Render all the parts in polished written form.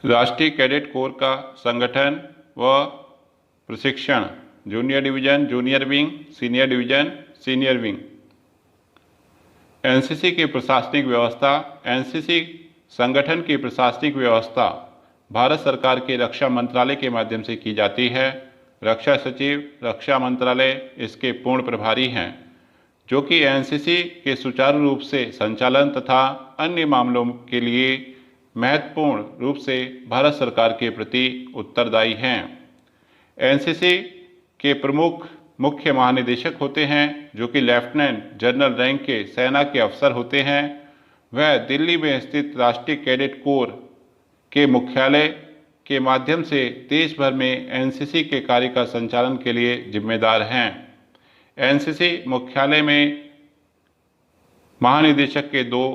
राष्ट्रीय cadet corps का संगठन व प्रशिक्षण। Junior division, junior wing, senior division, senior wing. NCC की प्रशासनिक व्यवस्था। एनसीसी संगठन की प्रशासनिक व्यवस्था भारत सरकार के रक्षा मंत्रालय के माध्यम से की जाती है। रक्षा सचिव, रक्षा मंत्रालय इसके पूर्ण प्रभारी हैं, जो कि एनसीसी के सुचारू रूप से संचालन तथा अन्य मामलों के लिए महत्वपूर्ण रूप से भारत सरकार के प्रति उत्तरदायी हैं। एनसीसी के प्रमुख मुख्य महानिदेशक होते हैं, जो कि लेफ्टिनेंट जनरल रैंक के सेना के अफसर होते हैं। वह दिल्ली में स्थित राष्ट्रीय कैडेट कोर के मुख्यालय के माध्यम से देश भर में एनसीसी के कार्य का संचालन के लिए जिम्मेदार हैं। एनसीसी मुख्यालय में महानिदेशक के दो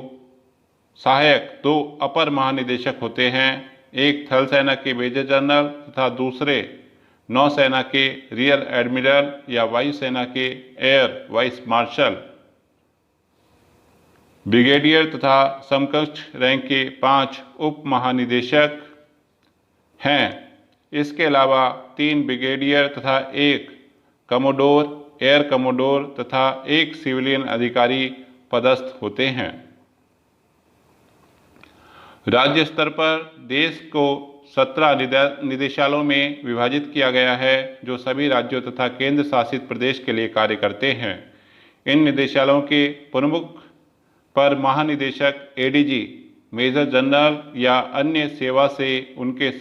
सहायक, दो अपर महानिदेशक होते हैं। एक थल सेना के मेजर जनरल तथा दूसरे नौसेना के रियर एडमिरल या वायुसेना के एयर वाइस मार्शल। ब्रिगेडियर तथा समकक्ष रैंक के 5 उप महानिदेशक हैं। इसके अलावा 3 ब्रिगेडियर तथा 1 कमोडोर, एयर कमोडोर तथा 1 सिविलियन अधिकारी पदस्थ होते हैं। राज्य स्तर पर देश को 17 निदेशालयों में विभाजित किया गया है, जो सभी राज्यों तथा केंद्र शासित प्रदेश के लिए कार्य करते हैं। इन निदेशालयों के प्रमुख पर महानिदेशक, एडीजी, मेजर जनरल या अन्य सेवा से उनके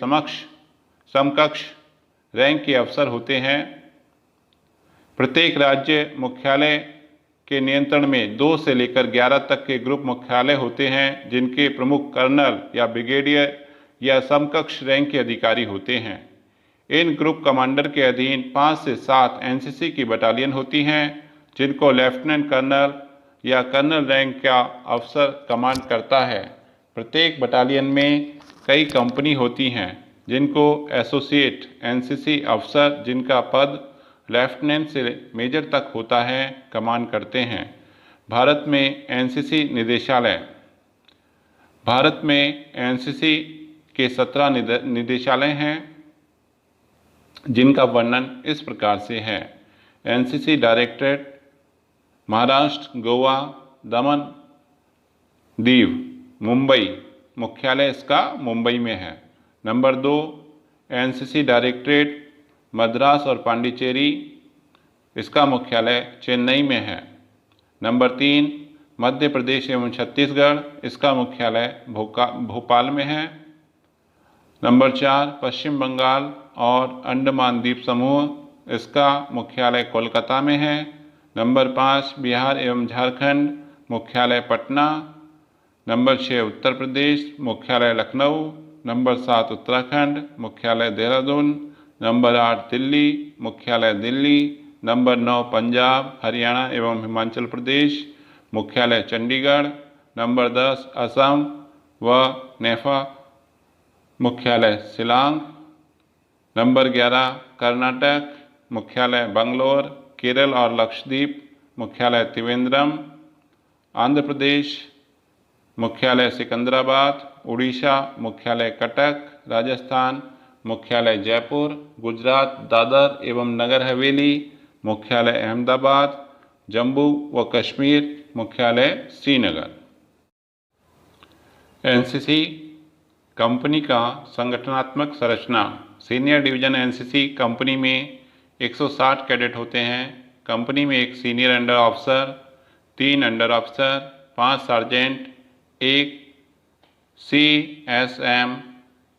समकक्ष रैंक के अफसर होते हैं। प्रत्येक राज्य मुख्यालय के नियंत्रण में 2 से लेकर 11 तक के ग्रुप मुख्यालय होते हैं, जिनके प्रमुख कर्नल या ब्रिगेडियर या समकक्ष रैंक के अधिकारी होते हैं। इन ग्रुप कमांडर के अधीन 5 से 7 एनसीसी की बटालियन होती हैं, जिनको लेफ्टिनेंट कर्नल या कर्नल रैंक का अफसर कमांड करता है। प्रत्येक बटालियन में कई कंपनी होती हैं, जिनको एसोसिएट एनसीसी अफसर, जिनका पद लेफ्टिनेंट से मेजर तक होता है, कमांड करते हैं। भारत में एनसीसी निदेशालय। भारत में एनसीसी के 17 निदेशालय हैं, जिनका वर्णन इस प्रकार से है। एनसीसी डायरेक्टरेट महाराष्ट्र, गोवा, दमन दीव, मुंबई, मुख्यालय इसका मुंबई में है। नंबर 2 एनसीसी डायरेक्टरेट मद्रास और पांडिचेरी, इसका मुख्यालय चेन्नई में है। नंबर 3 मध्य प्रदेश एवं छत्तीसगढ़, इसका मुख्यालय भोपाल में है। नंबर 4 पश्चिम बंगाल और अंडमान द्वीप समूह, इसका मुख्यालय कोलकाता में है। नंबर 5 बिहार एवं झारखंड, मुख्यालय पटना। नंबर 6 उत्तर प्रदेश, मुख्यालय लखनऊ। नंबर 7 उत्तराखंड, मुख्यालय देहरादून। नंबर 8 दिल्ली, मुख्यालय दिल्ली। नंबर 9 पंजाब, हरियाणा एवं हिमाचल प्रदेश, मुख्यालय चंडीगढ़। नंबर 10 असम व नेफा, मुख्यालय शिलांग। नंबर 11 कर्नाटक, मुख्यालय बंगलोर। केरल और लक्षद्वीप, मुख्यालय त्रिवेंद्रम। आंध्र प्रदेश, मुख्यालय सिकंदराबाद। उड़ीसा, मुख्यालय कटक। राजस्थान, मुख्यालय जयपुर। गुजरात, दादर एवं नगर हवेली, मुख्यालय अहमदाबाद। जम्मू व कश्मीर, मुख्यालय श्रीनगर। एनसीसी कंपनी का संगठनात्मक संरचना। सीनियर डिवीजन एनसीसी कंपनी में 160 कैडेट होते हैं। कंपनी में 1 senior under officer, 3 under officer, 5 sergeant, 1 CSM,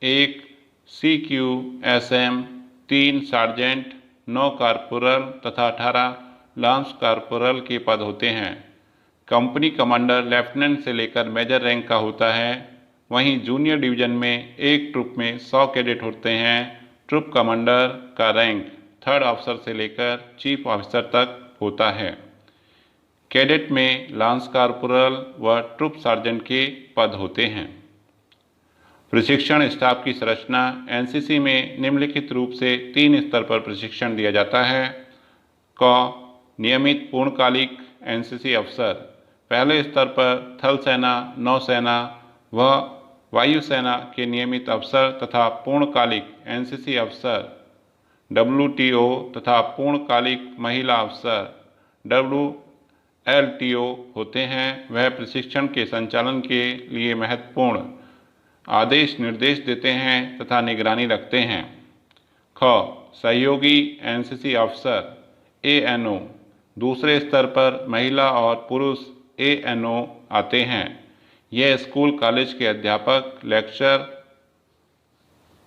1 CQSM, 3 sergeant, 9 corporal तथा 18 लांस कारपोरल के पद होते हैं। कंपनी कमांडर लेफ्टिनेंट से लेकर मेजर रैंक का होता है। वहीं जूनियर डिवीजन में एक ट्रुप में 100 कैडेट होते हैं। ट्रुप कमांडर का रैंक 3rd ऑफिसर से लेकर चीफ ऑफिसर तक होता है। कैडेट में लांस कारपोरल व ट्रुप सार्जेंट के पद होते हैं। प्रशिक्षण स्टाफ की संरचना। एनसीसी में निम्नलिखित रूप से 3 स्तर पर प्रशिक्षण दिया जाता है। क नियमित पूर्णकालिक एनसीसी अफसर। पहले स्तर पर थल सेना, नौसेना व वायुसेना के नियमित अफसर तथा पूर्णकालिक एनसीसी अफसर WTO तथा पूर्णकालिक महिला अफसर WLTO होते हैं। वह प्रशिक्षण के संचालन के लिए महत्वपूर्ण आदेश निर्देश देते हैं तथा निगरानी रखते हैं। ख सहयोगी एनसीसी अफसर ANO दूसरे स्तर पर महिला और पुरुष ANO आते हैं। यह स्कूल कॉलेज के अध्यापक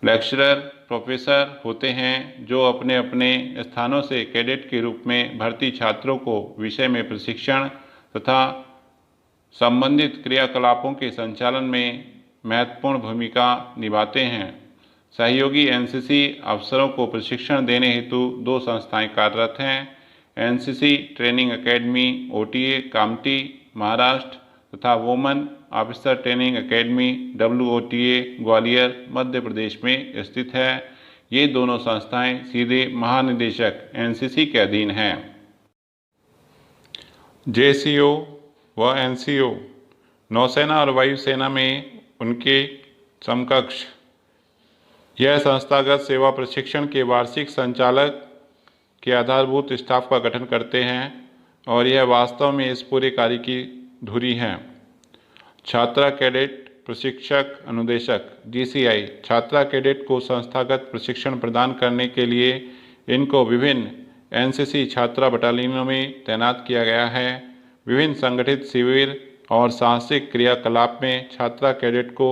लेक्चरर प्रोफेसर होते हैं जो अपने अपने स्थानों से कैडेट के रूप में भर्ती छात्रों को विषय में प्रशिक्षण तथा संबंधित क्रियाकलापों के संचालन में महत्वपूर्ण भूमिका निभाते हैं। सहयोगी एनसीसी अफसरों को प्रशिक्षण देने हेतु 2 संस्थाएं कार्यरत हैं। NCC training academy OTA Kamptee Maharashtra तथा women officer training academy WOTA Gwalior Madhya Pradesh में स्थित है। ये दोनों संस्थाएं सीधे महानिदेशक एनसीसी के अधीन हैं। JCO व NCO नौसेना और वायुसेना में उनके समकक्ष। यह संस्थागत सेवा प्रशिक्षण के वार्षिक संचालक के आधारभूत स्टाफ का गठन करते हैं और यह वास्तव में इस पूरे कार्य की धुरी हैं। छात्रा कैडेट प्रशिक्षक अनुदेशक DCI छात्रा कैडेट को संस्थागत प्रशिक्षण प्रदान करने के लिए इनको विभिन्न एनसीसी छात्रा बटालियनों में तैनात किया गया है। विभिन्न संगठित शिविर और साहसिक क्रियाकलाप में छात्रा कैडेट को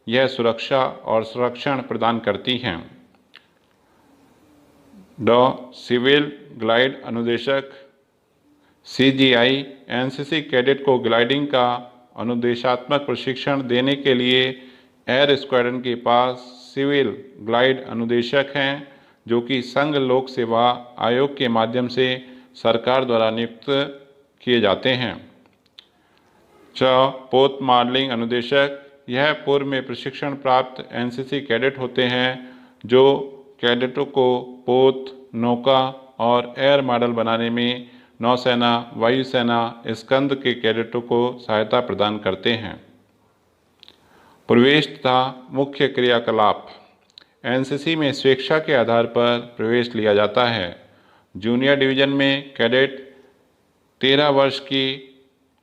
यह सुरक्षा और संरक्षण प्रदान करती हैं। सिविल ग्लाइड अनुदेशक CGI एनसीसी कैडेट को ग्लाइडिंग का अनुदेशात्मक प्रशिक्षण देने के लिए एयर स्क्वाड्रन के पास सिविल ग्लाइड अनुदेशक हैं जो कि संघ लोक सेवा आयोग के माध्यम से सरकार द्वारा नियुक्त किए जाते हैं। पोत मॉडलिंग अनुदेशक यह पूर्व में प्रशिक्षण प्राप्त एनसीसी कैडेट होते हैं जो कैडेटों को पोत, नौका और एयर मॉडल बनाने में नौसेना, वायुसेना, स्कंद के कैडेटों को सहायता प्रदान करते हैं। प्रवेश तथा मुख्य क्रियाकलाप एनसीसी में स्वेच्छा के आधार पर प्रवेश लिया जाता है। जूनियर डिवीजन में कैडेट 13 वर्ष की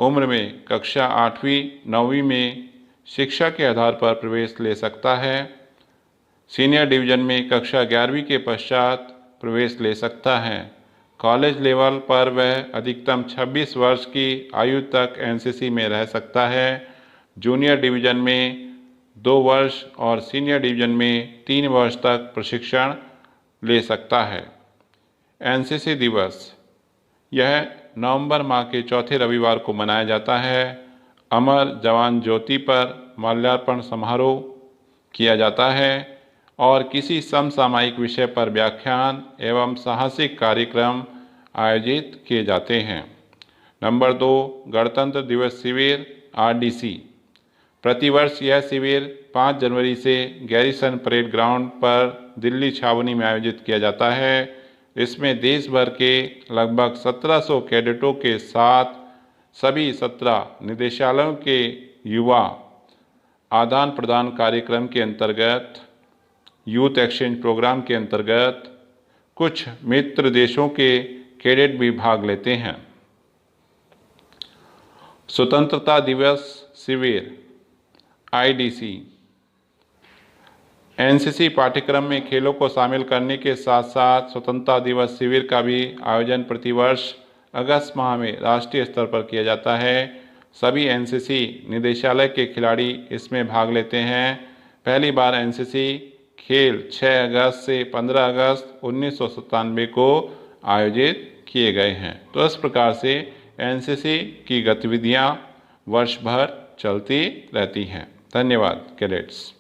उम्र में कक्षा 8वीं 9वीं में शिक्षा के आधार पर प्रवेश ले सकता है। सीनियर डिवीजन में कक्षा 11वीं के पश्चात प्रवेश ले सकता है। कॉलेज लेवल पर वह अधिकतम 26 वर्ष की आयु तक एनसीसी में रह सकता है। जूनियर डिवीजन में 2 वर्ष और सीनियर डिवीजन में 3 वर्ष तक प्रशिक्षण ले सकता है। एनसीसी दिवस यह नवंबर माह के चौथे रविवार को मनाया जाता है। अमर जवान ज्योति पर माल्यार्पण समारोह किया जाता है और किसी समसामयिक विषय पर व्याख्यान एवं साहसिक कार्यक्रम आयोजित किए जाते हैं। नंबर 2 गणतंत्र दिवस शिविर RDC प्रतिवर्ष यह शिविर 5 जनवरी से गैरिसन परेड ग्राउंड पर दिल्ली छावनी में आयोजित किया जाता है। इसमें देश भर के लगभग 1700 कैडेटों के साथ सभी 17 निदेशालयों के युवा आदान प्रदान कार्यक्रम के अंतर्गत यूथ एक्सचेंज प्रोग्राम के अंतर्गत कुछ मित्र देशों के कैडेट भी भाग लेते हैं। स्वतंत्रता दिवस शिविर IDC एनसीसी पाठ्यक्रम में खेलों को शामिल करने के साथ साथ स्वतंत्रता दिवस शिविर का भी आयोजन प्रतिवर्ष अगस्त माह में राष्ट्रीय स्तर पर किया जाता है। सभी एनसीसी निदेशालय के खिलाड़ी इसमें भाग लेते हैं। पहली बार एनसीसी खेल 6 अगस्त से 15 अगस्त 1997 को आयोजित किए गए हैं। तो इस प्रकार से एनसीसी की गतिविधियां वर्ष भर चलती रहती हैं। धन्यवाद कैडेट्स।